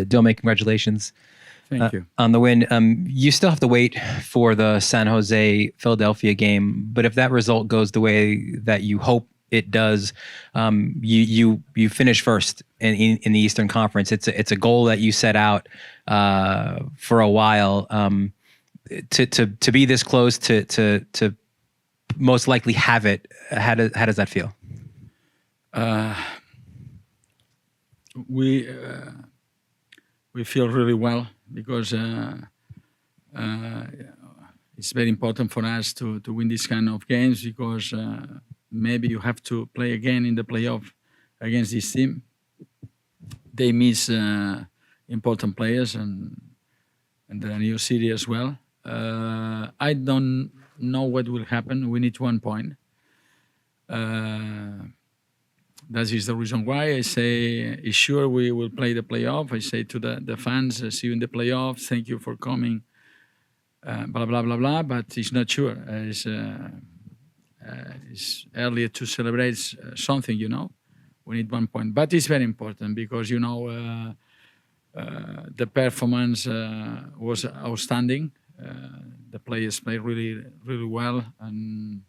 Dome, congratulations. Thank you. On the win. You still have to wait for the San Jose Philadelphia game, but if that result goes the way that you hope it does, you finish first in the Eastern Conference. It's a goal that you set out for a while. To be this close to most likely have it. How does that feel? We feel really well because it's very important for us to win this kind of games because maybe you have to play again in the playoff against this team. They miss important players and the new city as well. I don't know what will happen. We need 1 point. That is the reason why I say, sure, we will play the playoff. I say to the fans, see you in the playoff. Thank you for coming. Blah, blah, blah, blah. But it's not sure. It's earlier to celebrate something, you know. We need 1 point. But it's very important because, you know, the performance was outstanding. The players played really, really well. And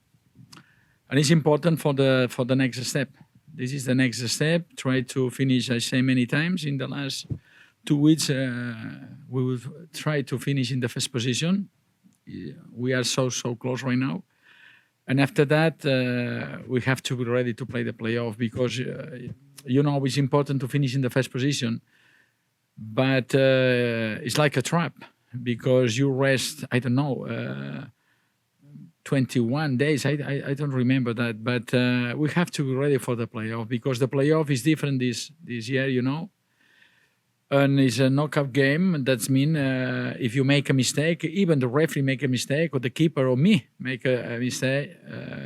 it's important for the next step. This is the next step. Try to finish, I say many times, in the last 2 weeks, we will try to finish in the first position. We are so close right now. And after that, we have to be ready to play the playoff because, you know, it's important to finish in the first position. But it's like a trap because you rest, I don't know, 21 days. I don't remember that, but we have to be ready for the playoff because the playoff is different this year, you know. And it's a knockout game. That means if you make a mistake, even the referee make a mistake, or the keeper or me make a mistake,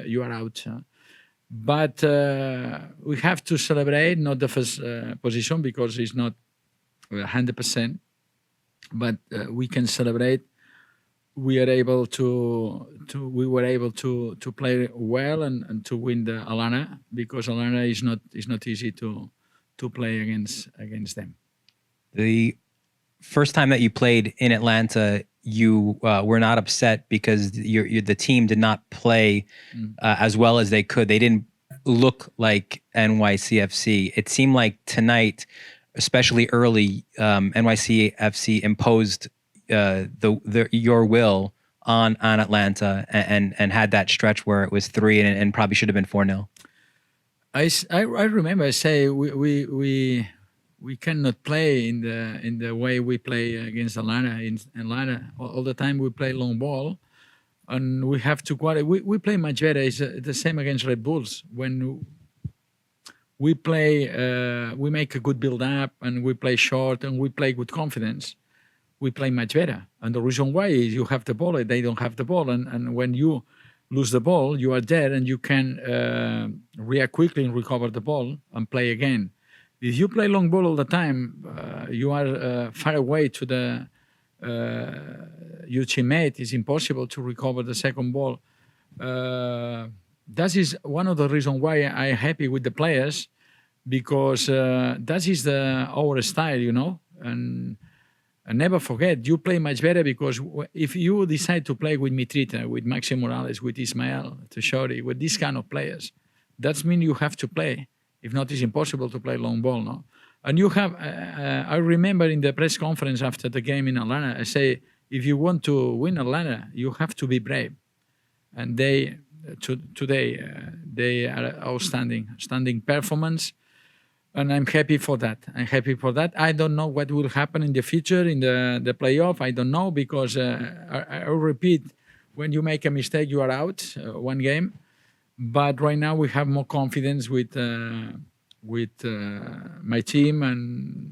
you are out. But we have to celebrate, not the first position because it's not 100%. But we can celebrate. We were able to play well and to win the Atlanta because Atlanta is not easy to play against them. The first time that you played in Atlanta, you were not upset because the team did not play as well as they could. They didn't look like NYCFC. It seemed like tonight, especially early, NYCFC imposed your will on Atlanta and had that stretch where it was 3 and probably should have been 4-0. I remember I say we cannot play in the way we play against Atlanta. In Atlanta, all the time we play long ball, and we have to we play much better. It's the same against Red Bulls. When we play, we make a good build up and we play short and we play with confidence. We play much better. And the reason why is you have the ball, they don't have the ball. And when you lose the ball, you are dead and you can react quickly and recover the ball and play again. If you play long ball all the time, you are far away to your teammate. It's impossible to recover the second ball. That is one of the reasons why I'm happy with the players because that is our style, you know. And never forget, you play much better because if you decide to play with Mitrita, with Maxi Morales, with Ismael, Teshori, with these kind of players, that means you have to play. If not, it's impossible to play long ball, no? And you have, I remember in the press conference after the game in Atlanta, I say, if you want to win Atlanta, you have to be brave. And today, they are outstanding performance. And I'm happy for that. I don't know what will happen in the future in the playoff. I don't know because I repeat, when you make a mistake, you are out 1 game. But right now we have more confidence with my team and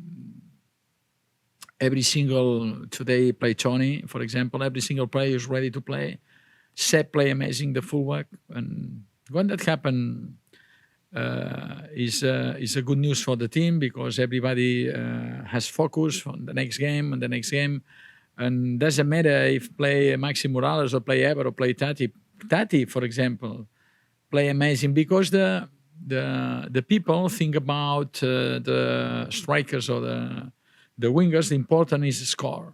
every single today play Tony, for example. Every single player is ready to play. Sep play amazing the fullback, and when that happen. Is a good news for the team because everybody has focus on the next game and the next game, and doesn't matter if play Maxi Morales or play Ever or play Tati. Tati, for example, play amazing because the people think about the strikers or the wingers, the important is score.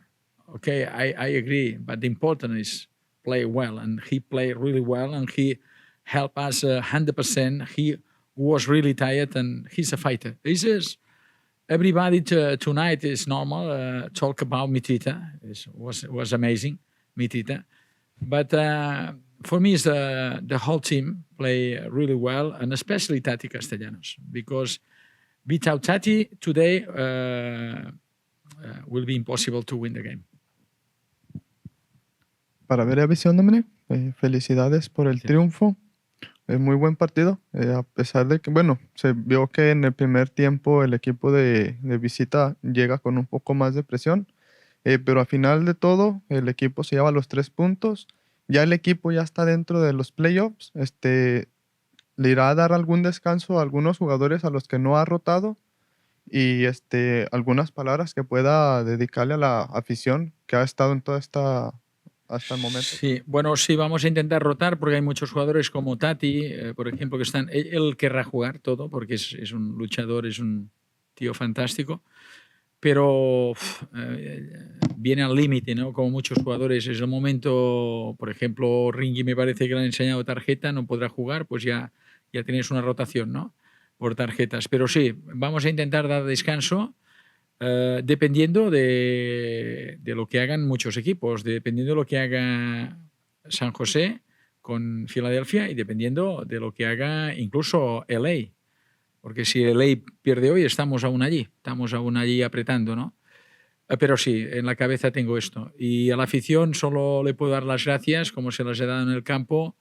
Okay, I agree, but the important is play well, and he played really well, and he helped us 100%. He was really tired, and he's a fighter. This is everybody tonight is normal. Talk about Mitita. It was amazing, Mitita. But for me, it's the whole team play really well, and especially Tati Castellanos, because without Tati today will be impossible to win the game. Para ver la visión, Dominic, felicidades por el triunfo. Muy buen partido, a pesar de que, bueno, se vio que en el primer tiempo el equipo de visita llega con un poco más de presión, pero al final de todo el equipo se lleva los 3 puntos. Ya el equipo ya está dentro de los playoffs. Le irá a dar algún descanso a algunos jugadores a los que no ha rotado y algunas palabras que pueda dedicarle a la afición que ha estado en toda esta hasta el momento. Sí, bueno, sí, vamos a intentar rotar porque hay muchos jugadores como Tati, por ejemplo, que están. Él querrá jugar todo porque es un luchador, es un tío fantástico, pero viene al límite, ¿no? Como muchos jugadores. Es el momento, por ejemplo, Ringy me parece que le han enseñado tarjeta, no podrá jugar, pues ya tienes una rotación, ¿no? Por tarjetas. Pero sí, vamos a intentar dar descanso. Dependiendo de lo que hagan muchos equipos, dependiendo de lo que haga San José con Filadelfia y dependiendo de lo que haga incluso LA. Porque si LA pierde hoy, estamos aún allí apretando, ¿no? Pero sí, en la cabeza tengo esto. Y a la afición solo le puedo dar las gracias, como se las he dado en el campo,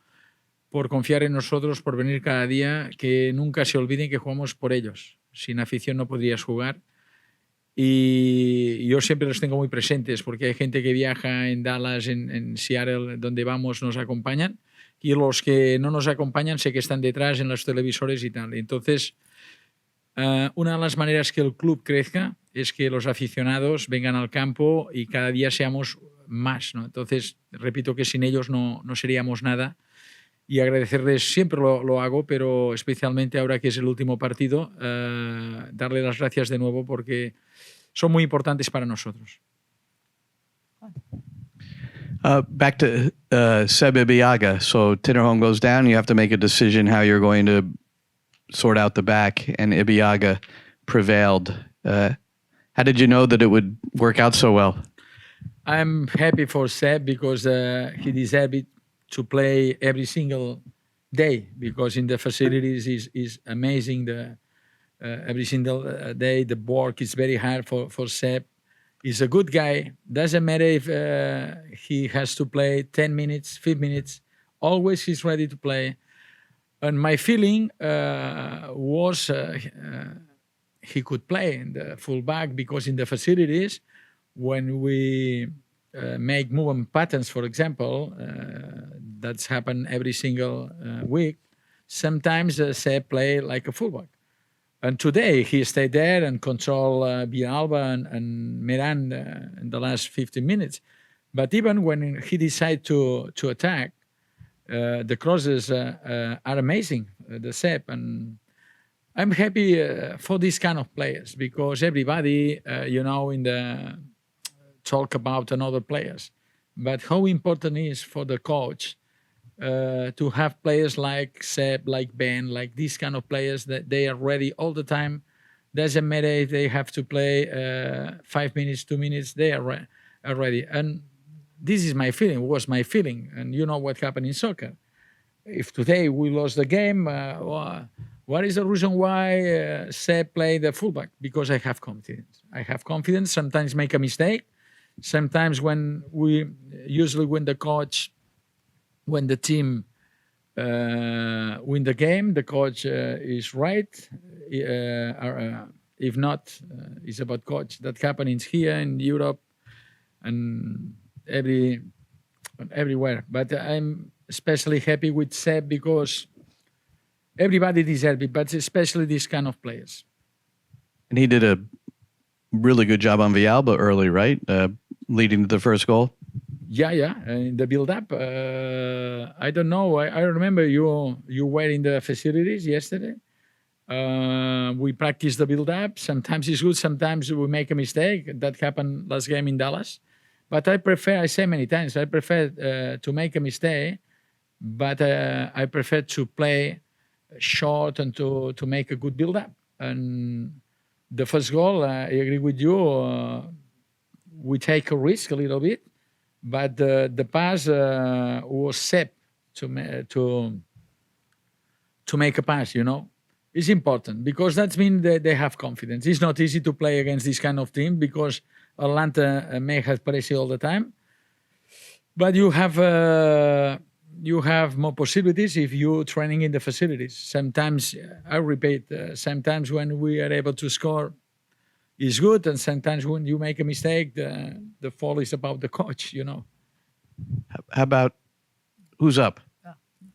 por confiar en nosotros, por venir cada día, que nunca se olviden que jugamos por ellos. Sin afición no podrías jugar. Y yo siempre los tengo muy presentes porque hay gente que viaja en Dallas, en Seattle, donde vamos, nos acompañan, y los que no nos acompañan sé que están detrás en los televisores y tal. Entonces, una de las maneras que el club crezca es que los aficionados vengan al campo y cada día seamos más, ¿no? Entonces, repito que sin ellos no seríamos nada. Y agradecerles, siempre lo hago, pero especialmente ahora que es el último partido, darle las gracias de nuevo porque son muy importantes para nosotros. Back to Seb Ibiaga. So Tinnerholm goes down. You have to make a decision how you're going to sort out the back, and Ibiaga prevailed. How did you know that it would work out so well? I'm happy for Seb because he deserved it to play every single day because in the facilities is amazing. Every single day the work is very hard for Seb. He's a good guy. Doesn't matter if he has to play 10 minutes, 5 minutes. Always he's ready to play. And my feeling was he could play in the fullback because in the facilities when we make movement patterns, for example, that's happened every single week. Sometimes Seb play like a fullback. And today he stayed there and controlled Villalba and Miranda in the last 15 minutes. But even when he decided to attack, the crosses are amazing, the Seb. And I'm happy for these kind of players because everybody, in the talk about another players, but how important is for the coach to have players like Seb, like Ben, like these kind of players that they are ready all the time. Doesn't matter if they have to play 5 minutes, 2 minutes, they are ready. And this is my feeling, was my feeling. And you know what happened in soccer. If today we lost the game, what is the reason why Seb played the fullback? Because I have confidence. I have confidence, sometimes make a mistake. Sometimes when we usually when the team win the game, the coach is right. If not, it's about coach. That happens here in Europe and everywhere. But I'm especially happy with Seb because everybody deserves it, but especially these kind of players. And he did a really good job on Villalba early, right? Leading to the first goal. Yeah. In the build-up, I don't know. I remember you were in the facilities yesterday, We practice the build-up. Sometimes it's good, sometimes we make a mistake. That happened last game in Dallas. But I say many times, I prefer to make a mistake, but I prefer to play short and to make a good build-up. And the first goal, I agree with you, we take a risk a little bit, but the pass was set to make a pass, you know. It's important because that means they have confidence. It's not easy to play against this kind of team because Atlanta may have pressure all the time, but you have more possibilities if you're training in the facilities. Sometimes, I repeat, sometimes when we are able to score, it's good, and sometimes when you make a mistake, the fault is about the coach, you know. How about who's up?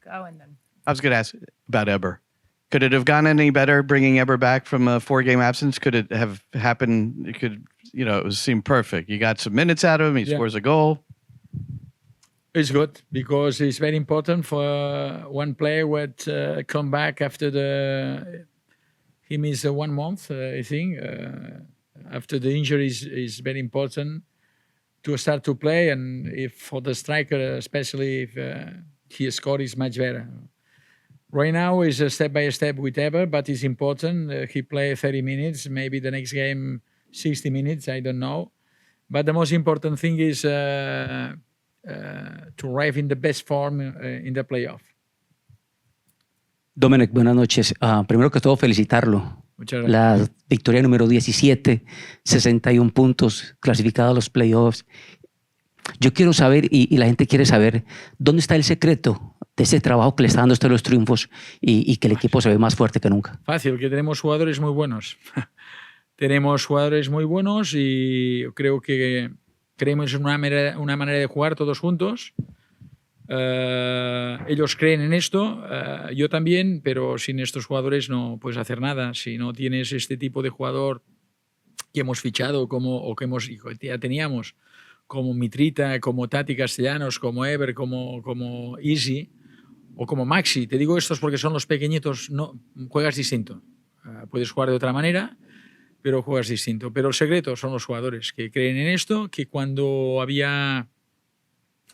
Go and then. I was going to ask about Eber. Could it have gone any better bringing Eber back from a 4-game absence? Could it have happened? It could, it seemed perfect. You got some minutes out of him. He scores a goal. It's good because it's very important for one player to come back after he missed 1 month, I think. After the injury is very important to start to play, and if for the striker, especially if he scored, is much better. Right now is a step by step with Eber, but it's important. He played 30 minutes, maybe the next game 60 minutes, I don't know. But the most important thing is to arrive in the best form in the playoff. Dominic, buenas noches. Primero que todo, felicitarlo. Muchas gracias. La victoria número 17, 61 puntos, clasificado a los playoffs. Yo quiero saber, y la gente quiere saber, ¿dónde está el secreto de ese trabajo que le está dando usted los triunfos y que el equipo se ve más fuerte que nunca? Fácil, que tenemos jugadores muy buenos. Tenemos jugadores muy buenos y creo que creemos en una manera de jugar todos juntos. Ellos creen en esto, yo también, pero sin estos jugadores no puedes hacer nada. Si no tienes este tipo de jugador que hemos fichado o que ya teníamos, como Mitrita, como Tati Castellanos, como Eber, como Easy o como Maxi. Te digo estos porque son los pequeñitos, no, juegas distinto. Puedes jugar de otra manera, pero juegas distinto. Pero el secreto son los jugadores que creen en esto, que cuando había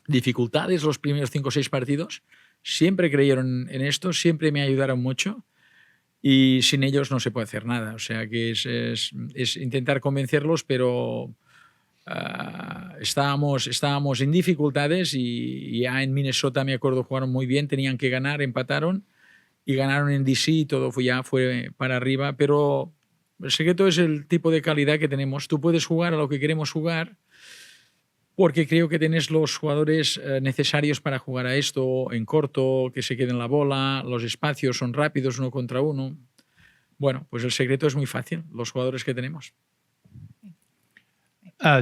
dificultades los primeros 5 o 6 partidos, siempre creyeron en esto, siempre me ayudaron mucho y sin ellos no se puede hacer nada. O sea que es intentar convencerlos, pero estábamos en dificultades y ya en Minnesota, me acuerdo, jugaron muy bien, tenían que ganar, empataron y ganaron en DC, todo fue para arriba, pero el secreto es el tipo de calidad que tenemos. Tú puedes jugar a lo que queremos jugar porque creo que tienes los jugadores necesarios para jugar a esto en corto, que se queden la bola, los espacios son rápidos 1 contra 1. Bueno, pues el secreto es muy fácil, los jugadores que tenemos.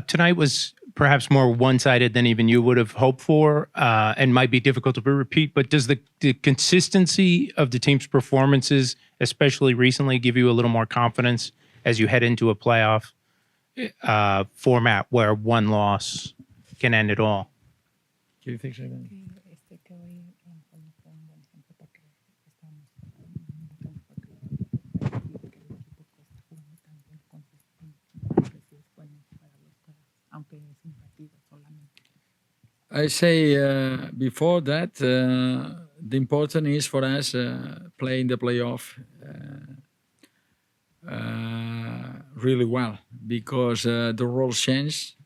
Tonight was perhaps more one-sided than even you would have hoped for, and might be difficult to repeat, but does the consistency of the team's performances, especially recently, give you a little more confidence as you head into a playoff format where one loss can end it all? I say before that, the important is for us playing the playoff really well because the roles change.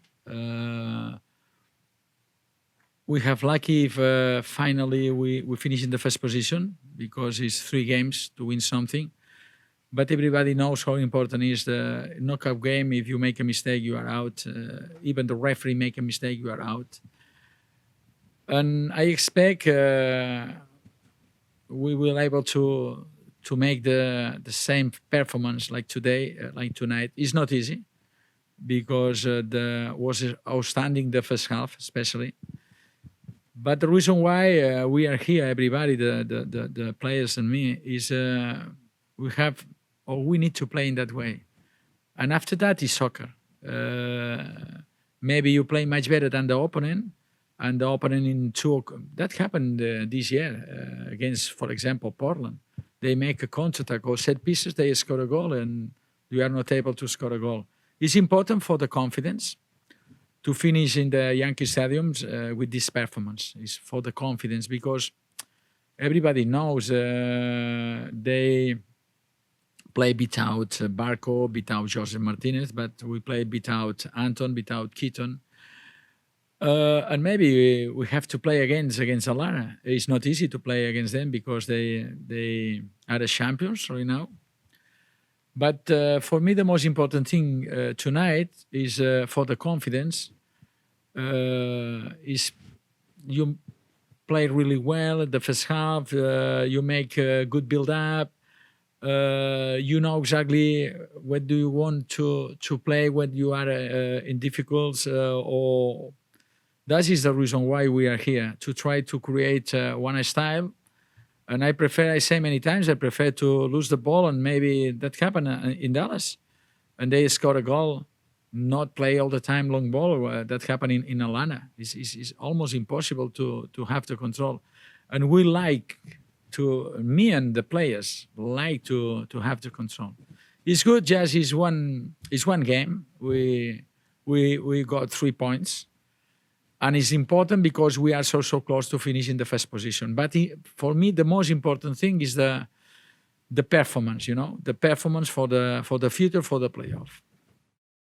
We have lucky if finally we finish in the first position because it's 3 games to win something. But everybody knows how important is the knockout game. If you make a mistake, you are out. Even the referee make a mistake, you are out. And I expect we will able to make the same performance like today, like tonight. It's not easy because was outstanding the first half, especially. But the reason why we are here, everybody, the players and me, is we need to play in that way. And after that is soccer. Maybe you play much better than the opponent, and the opponent that happened this year against, for example, Portland. they make a counter-attack or set pieces, they score a goal, and you are not able to score a goal. It's important for the confidence to finish in the Yankee stadiums with this performance. It's for the confidence, because everybody knows they play without Barco, without Jose Martinez, but we play without Anton, without Keaton. And maybe we have to play against Atlanta. It's not easy to play against them because they are the champions right now. But for me, the most important thing tonight is for the confidence. Is you play really well at the first half. You make a good build-up. You know exactly what do you want to play when you are in difficulties. Or that is the reason why we are here, to try to create one style. And I say many times, I prefer to lose the ball, and maybe that happened in Dallas. And they score a goal, not play all the time long ball. That happened in Atlanta. It's almost impossible to have the control. And we me and the players like to have the control. It's good, just it's one game. We got 3 points. And it's important because we are so close to finishing the first position. But for me, the most important thing is the performance. The performance for the future, for the playoff.